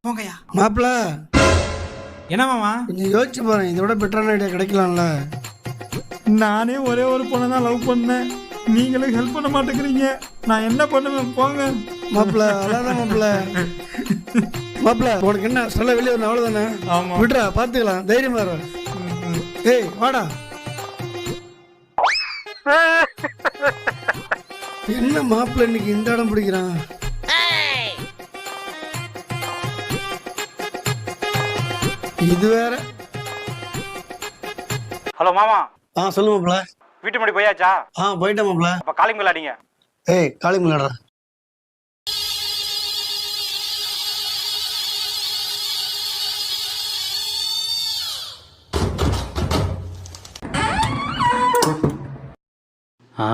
போங்கய்யா. மாப்பிள்ள என்ன மாமா? கொஞ்சம் யோசிச்சு போறேன், இதை விட பெட்டரான ஐடியா கிடைக்கலாம்ல. நானே ஒரே ஒரு பொண்ணை தான் லவ் பண்ணேன், நீங்களும் ஹெல்ப் பண்ண மாட்டேங்கிறீங்க. நான் என்ன பண்ணுவேன்? போங்க மாப்பிள்ள. அதான் மாப்பிள்ள. மாப்பிள்ள உனக்கு என்ன சொல்ல வெளியே வரணும் அவ்வளவுதானே? ஆமா. விட்றா, பாத்துக்கலாம், தைரியமா இரு. ஏய் வாடா. என்ன மாப்பிள்ள இன்னைக்கு இந்த இடம் பிடிக்கிறான்? இது வேற. ஹலோ மாமா. சொல்லு மாப்பிள்ள. வீட்டு முன்னாடி போயாச்சா? போயிட்டேன் மாப்பிள்ள. அப்ப காலிங் பெல் அடிங்க. ஏய் காலிங் பெல் அடிடா. ஆ